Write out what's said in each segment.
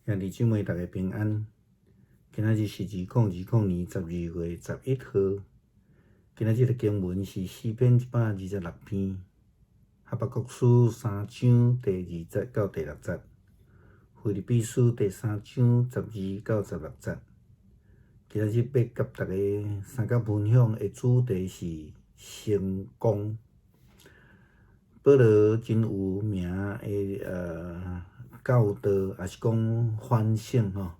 兄弟姊妹，大家平安。今仔日是2020年12月11号。今仔日的经文是诗篇126篇，哈巴谷书3章第2节到第6节，腓立比书第3章12到16节。今仔日要甲大家三角分享的主题是成功。保罗真有名的教导，也是讲反省吼。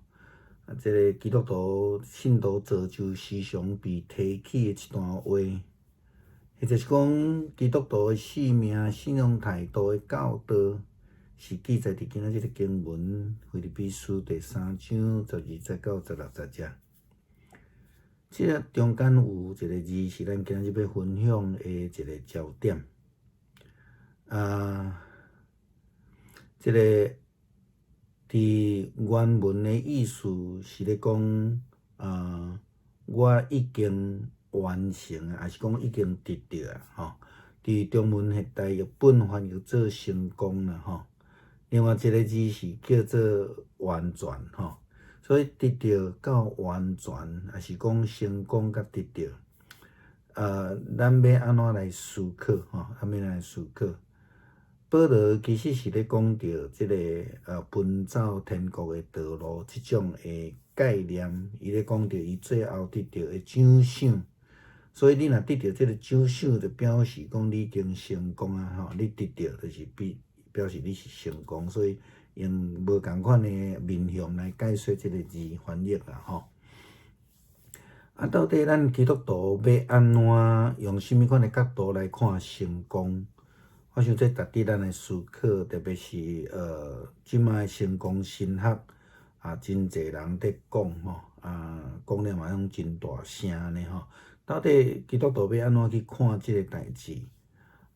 这个基督徒信徒造就时常被提起的一段话，或者是讲基督徒的生命、信仰态度的教导，是记载伫今仔日的经文腓立比书第3章12节到16节遮。这个中间有一个字是咱今仔日要分享的一个焦点。这个伫原文的意思是咧讲，我已经完成啊，还是讲已经得到啊？吼，伫中文现代译本翻译做成功啦，吼。另外一个字是叫做完全，吼。所以得到到完全，还是讲成功甲得到，咱要安怎来思考？吼，咱要来思考。保罗其实是咧讲到即个奔走天国的道路即种的概念，伊咧讲到伊最后得到的奖赏。所以你若得到即个奖赏，就表示讲你已经成功啊！吼，你得到就是表示你是成功。所以用无共款的面向来解说即个字翻译啦，吼。到底咱基督徒要安怎用甚物款的角度来看成功？我想这值得咱来思考，特别是即摆成功神学真侪人在讲吼，讲了嘛拢真大声呢吼。到底基督徒要安怎去看即个代志？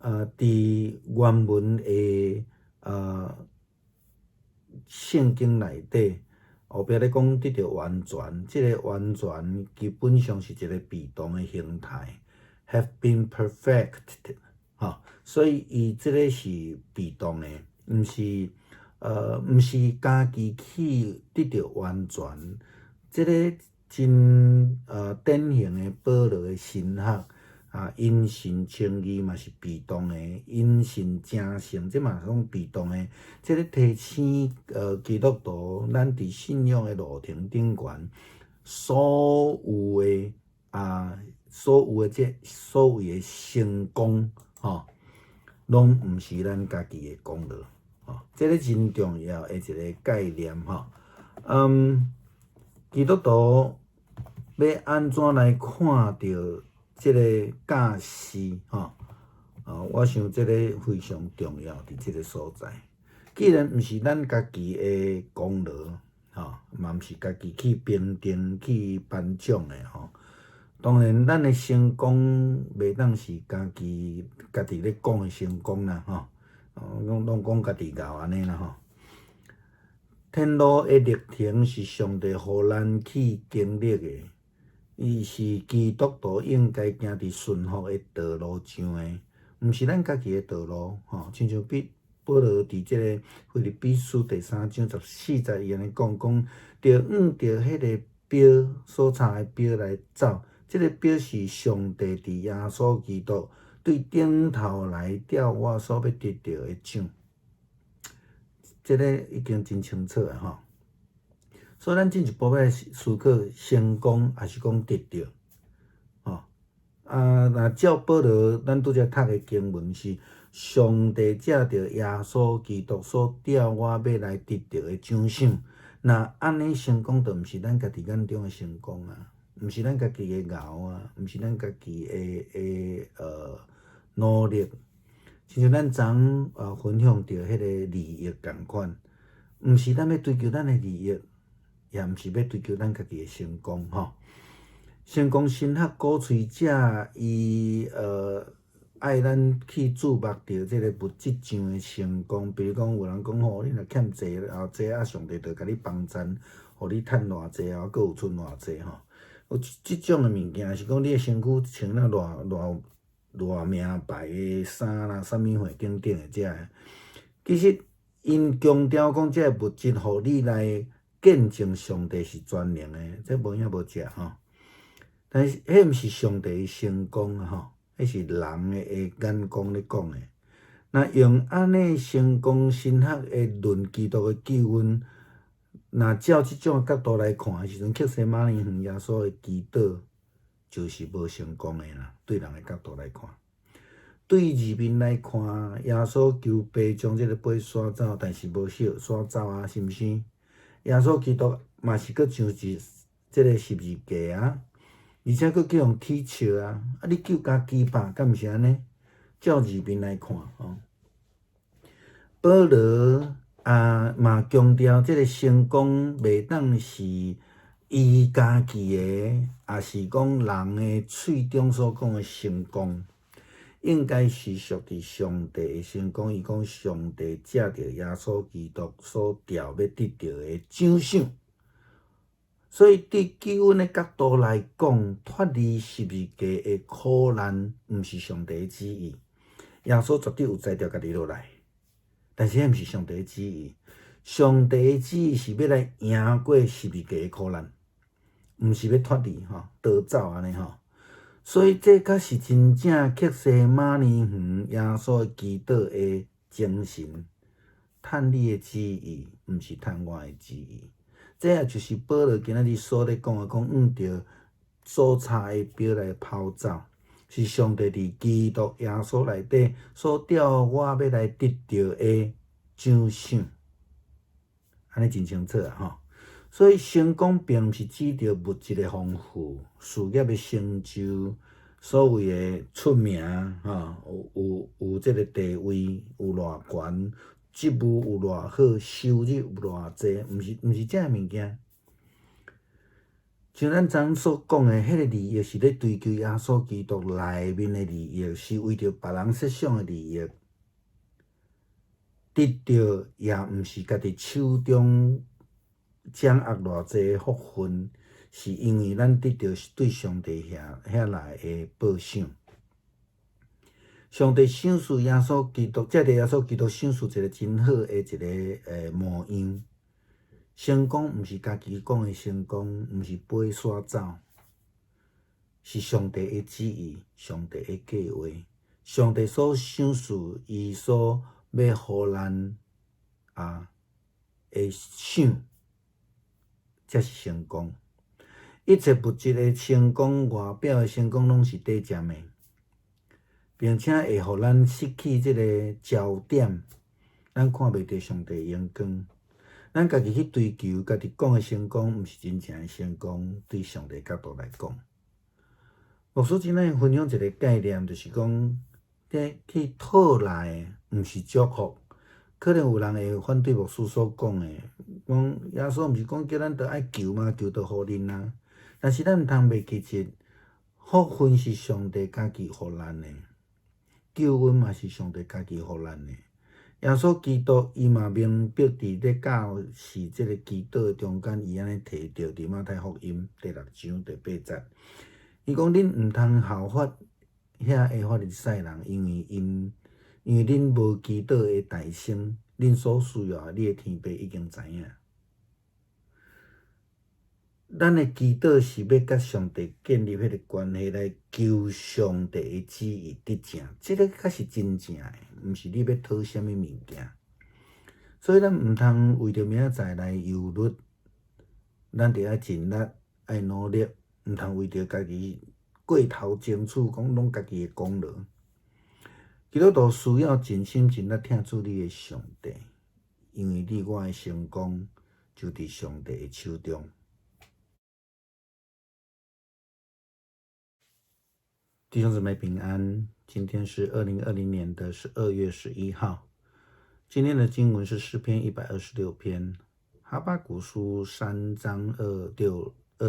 伫原文的圣经内底，后壁咧讲得到完全，即个完全基本上是一个被动的形态 ，have been perfected。吼，所以伊即个是被动的，毋是家己去得到完全。即个真典型的保罗的神学因信称义嘛是被动的，因信正信即嘛是讲被动的。即个提醒基督徒，咱伫信仰的路程顶悬，所有的成功。吼，拢毋是咱家己的功劳，吼，这个真重要的一个概念，吼。基督徒要安怎来看到这个假释，吼？我想这个非常重要伫这个所在。既然毋是咱家己的功劳，吼，嘛毋是家己去评定、去颁奖的，吼。当然，咱的成功袂当是家己咧讲的成功啦，吼，拢讲家己搞安尼啦，吼。天路的历程是上帝互咱去经历的，伊是基督徒应该行伫顺服的道路上的，毋是咱家己的道路，吼。亲像保罗伫即个腓立比书第3章14节伊安尼讲，着按着迄个标所插的标来走。这个表示上帝伫耶稣基督对顶头来调我所要得到的奖，这个已经真清楚啊吼。所以咱进一步要思考成功还是讲得到，吼。若照保罗咱拄则读的经文是上帝借着耶稣基督所调我要来得到的奖赏，那安尼成功就毋是咱家己眼中的成功啊。毋是咱家己的熬啊，毋是咱家己的努力，亲像咱昨分享到迄个利益共款，毋是咱要追求咱的利益，也毋是要追求咱家己的成功吼。成功神学鼓吹者伊爱咱去注目到即个物质上的成功，比如讲有人讲吼，你若欠债后债上帝就甲你帮衬，互你趁偌济后，佫有剩偌济吼。有即种的物件是讲你的身躯穿了偌名牌的衫啦，啥物货等等的遮。其实因强调讲，这物质互你来见证上帝是全能诶，这无影无食吼。但是迄毋是上帝诶成功啊吼，迄是人诶眼光咧讲诶。那用安尼成功神学诶论基督诶救恩，若照即种角度来看诶时阵，克西马尼园耶稣诶祈祷就是无成功诶啦。对人诶角度来看，对二面来看，耶稣求爸将即个杯刷走，但是无惜刷走啊，是毋是？耶稣基督嘛是搁上即个十字架啊，而且搁叫用铁笑啊，啊你救家己吧，敢毋是安尼？照二面来看吼。保罗嘛强调，即个成功袂当是伊家己诶，也是讲人诶喙中所讲诶成功，应该是属于上帝诶成功。伊讲上帝借着耶稣基督所调要得到诶奖赏，所以伫救恩诶角度来讲，脱离十字架诶苦难，毋是上帝诶旨意。耶稣绝对有才调家己落来。但是，迄毋是上帝的旨意。上帝的旨意是要来赢过十字架的苦难，毋是要脱离吼逃走安尼吼。所以，这才是真正克西马尼园耶稣的祈祷的精神。趁你的旨意，毋是趁我的旨意。这也就是保罗今仔日所咧讲的，讲按着所插的标来跑走。是上帝伫基督耶稣内底所调我要来得到的奖赏，安尼真清楚啊吼。所以成功并毋是指着物质的丰富、事业的成就、所谓的出名有这个地位有偌悬、职务有偌好、收入有偌济，毋是这物件。像咱昨所讲的，迄个利益是咧追求耶稣基督内面的利益，是为着别人设想的利益，得到也毋是家己手中掌握偌济福分，是因为咱得到对上帝遐来的报赏。上帝赏赐耶稣基督，借着耶稣基督赏赐一个真好的一个模样。成功毋是家己讲的成功，毋是飞刷走，是上帝的旨意，上帝的计划，上帝所赏赐，伊所要互咱的赏，才是成功。一切物质的成功、外表的成功，拢是短暂的，并且会互咱失去这个焦点，咱看袂到上帝的阳光。咱家己去追求家己讲的成功，毋是真正的成功。对上帝角度来讲，牧师今仔分享一个概念，就是讲，去讨来毋是祝福。可能有人会反对牧师所讲的，讲耶稣毋是讲叫咱着爱求吗？求着互恁啊。但是咱毋通袂记住，福分是上帝家己互咱的，救恩嘛是上帝家己互咱的。耶稣基督伊嘛明白伫咧教示即个祈祷中间，伊安尼提到伫马太福音第6章第8节，伊讲恁毋通效法遐个法利赛人，因为恁无祈祷的大声，恁所需要的，你的天父已经知影。咱的祈祷是要甲上帝建立迄个关系，来求上帝的旨意得成，这个才是真正的，毋是你要讨什么物件。所以咱毋通为着明仔载来忧虑，咱着爱尽力爱努力，毋通为着家己过头争取，讲拢家己的功劳。基督徒需要尽心尽力听主你的上帝，因为你我的成功就伫上帝的手中。弟兄姊妹平安，今天是2020年的12月11号。今天的经文是诗篇126篇，哈巴谷书3章2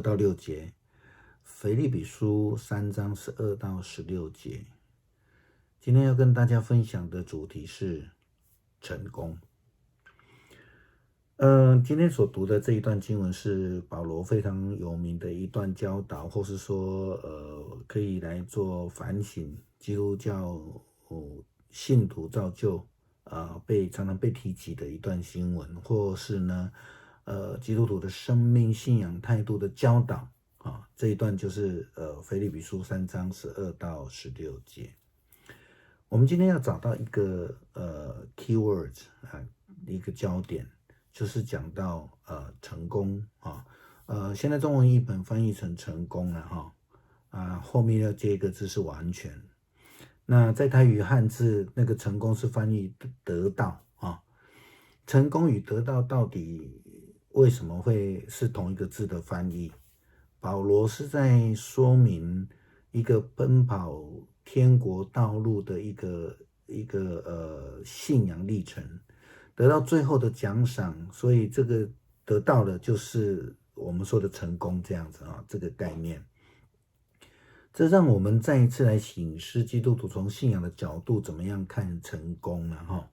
到6节，腓立比书3章12到16节。今天要跟大家分享的主题是成功。今天所读的这一段经文是保罗非常有名的一段教导，或是说可以来做反省基督教信徒造就常常被提起的一段经文，或是呢基督徒的生命信仰态度的教导啊。这一段就是腓立比书3章12到16节。我们今天要找到一个keywords 啊，一个焦点，就是讲到成功啊。现在中文译本翻译成成功了哈，后面要接一个字是完全。那在台语汉字那个成功是翻译得到啊，成功与得到到底为什么会是同一个字的翻译？保罗是在说明一个奔跑天国道路的一个信仰历程，得到最后的奖赏，所以这个得到的就是我们说的成功这样子啊，这个概念。这让我们再一次来省思基督徒从信仰的角度怎么样看成功了哈。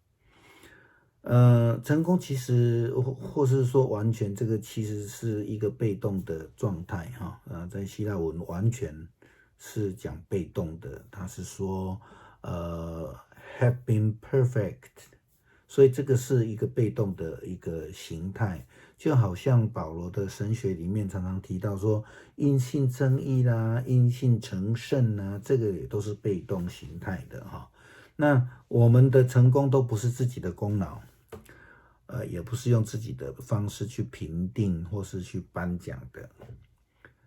成功其实或是说完全，这个其实是一个被动的状态哈。在希腊文完全是讲被动的，它是说have been perfect， 所以这个是一个被动的一个形态。就好像保罗的神学里面常常提到说因信称义啦，因信成圣啦，这个也都是被动形态的哈。那我们的成功都不是自己的功劳，也不是用自己的方式去评定或是去颁奖的。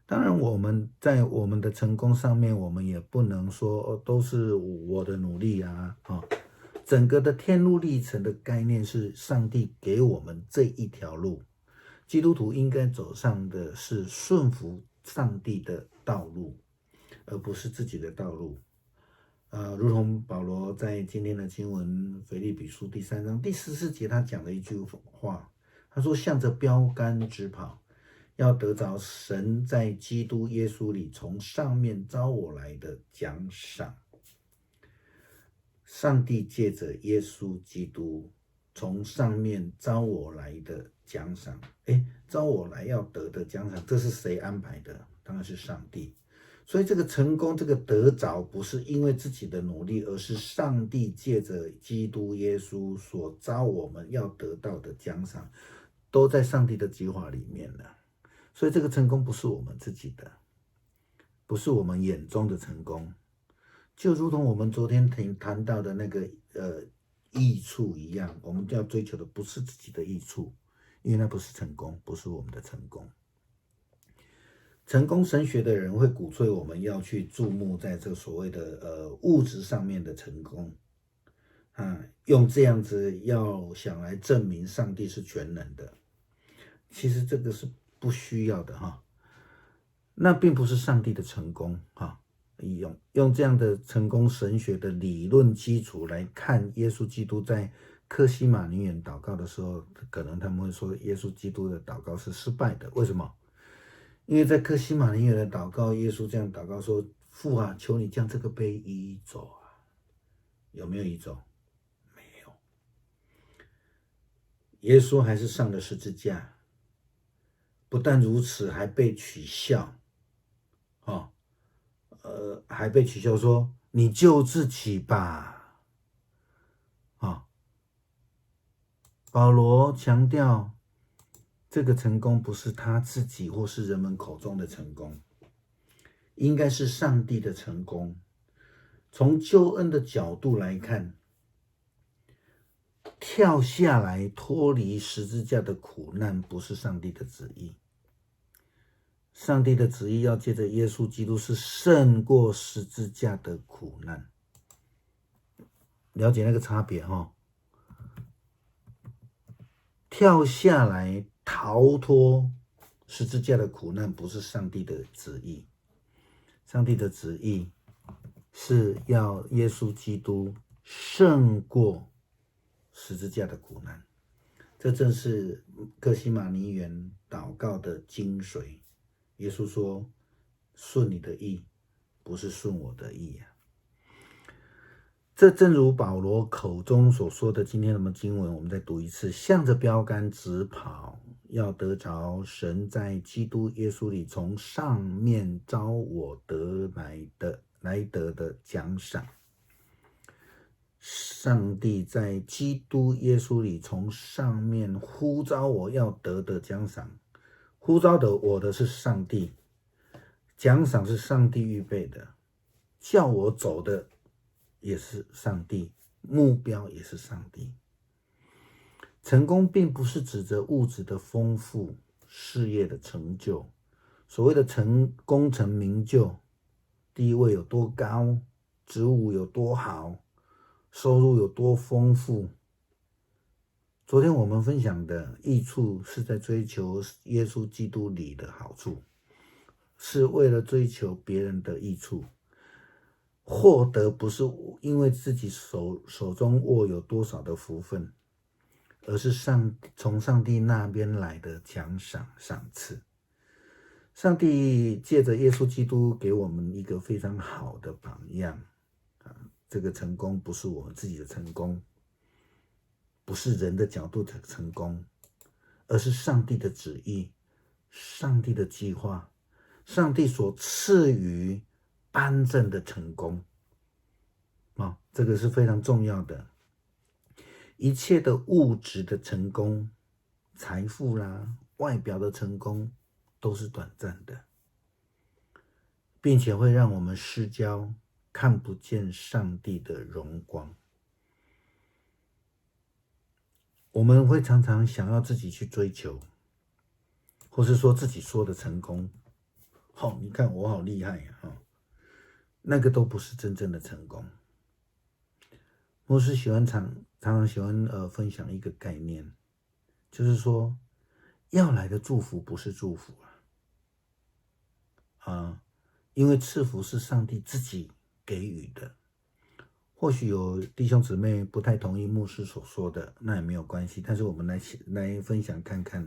当然我们在我们的成功上面，我们也不能说都是我的努力啊。整个的天路历程的概念是上帝给我们这一条路，基督徒应该走上的是顺服上帝的道路，而不是自己的道路。如同保罗在今天的经文腓立比书第3章第14节他讲了一句话，他说向着标杆直跑，要得着神在基督耶稣里从上面召我来的奖赏。上帝借着耶稣基督从上面召我来的奖赏，召我来要得的奖赏，这是谁安排的？当然是上帝。所以这个成功，这个得着，不是因为自己的努力，而是上帝借着基督耶稣所召我们要得到的奖赏，都在上帝的计划里面了。所以这个成功不是我们自己的，不是我们眼中的成功，就如同我们昨天谈到的那个益处一样，我们要追求的不是自己的益处，因为那不是成功，不是我们的成功。成功神学的人会鼓吹我们要去注目在这所谓的物质上面的成功用这样子要想来证明上帝是全能的。其实这个是不需要的哈，那并不是上帝的成功哈。用这样的成功神学的理论基础来看耶稣基督在客西马尼园祷告的时候，可能他们会说耶稣基督的祷告是失败的。为什么？因为在客西马尼园的祷告，耶稣这样祷告说：父啊，求你将这个杯移走啊。有没有移走？没有。耶稣还是上了十字架，不但如此，还被取笑还被取笑说你救自己吧保罗强调这个成功不是他自己或是人们口中的成功，应该是上帝的成功。从救恩的角度来看，跳下来脱离十字架的苦难不是上帝的旨意。上帝的旨意要借着耶稣基督是胜过十字架的苦难。了解那个差别跳下来逃脱十字架的苦难不是上帝的旨意。上帝的旨意是要耶稣基督胜过十字架的苦难。这正是客西马尼园祷告的精髓。耶稣说：顺你的意，不是顺我的意这正如保罗口中所说的，今天的经文我们再读一次，向着标杆直跑，要得着神在基督耶稣里从上面召我来得的奖赏。上帝在基督耶稣里从上面呼召我要得的奖赏。呼召的我的是上帝，奖赏是上帝预备的，叫我走的也是上帝，目标也是上帝。成功并不是指着物质的丰富、事业的成就，所谓的功成名就，地位有多高，职务有多好，收入有多丰富。昨天我们分享的益处是在追求耶稣基督里的好处，是为了追求别人的益处。获得不是因为自己手中握有多少的福分，而是从上帝那边来的奖赏赏赐。上帝借着耶稣基督给我们一个非常好的榜样。这个成功不是我们自己的成功，不是人的角度的成功，而是上帝的旨意，上帝的计划，上帝所赐予颁证的成功。这个是非常重要的。一切的物质的成功，财富啦，外表的成功都是短暂的，并且会让我们失焦，看不见上帝的荣光。我们会常常想要自己去追求，或是说自己说的成功，你看我好厉害呀，那个都不是真正的成功。牧师常常喜欢分享一个概念，就是说要来的祝福不是祝福因为赐福是上帝自己给予的。或许有弟兄姊妹不太同意牧师所说的，那也没有关系，但是我们来分享看看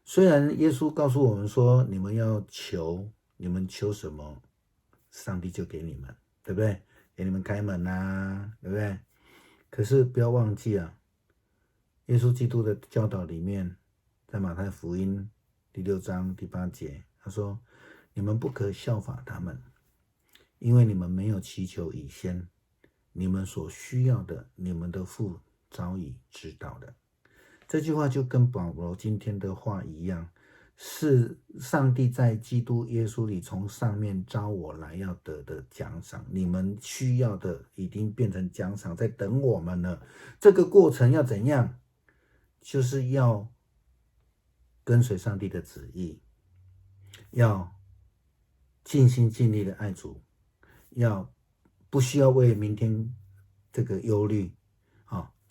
虽然耶稣告诉我们说，你们要求，你们求什么，上帝就给你们，对不对？给你们开门对不对？可是不要忘记耶稣基督的教导里面，在马太福音第6章第8节，他说：你们不可效法他们，因为你们没有祈求以先，你们所需要的，你们的父早已知道的。这句话就跟保罗今天的话一样，是上帝在基督耶稣里从上面招我来要得的奖赏。你们需要的已经变成奖赏，在等我们了。这个过程要怎样？就是要跟随上帝的旨意，要尽心尽力的爱主，要不需要为明天这个忧虑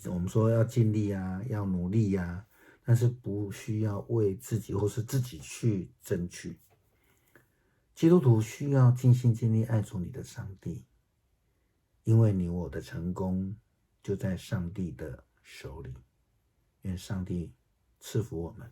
我们说要尽力要努力但是不需要为自己或是自己去争取。基督徒需要尽心尽力爱主你的上帝，因为你我的成功就在上帝的手里。愿上帝赐福我们。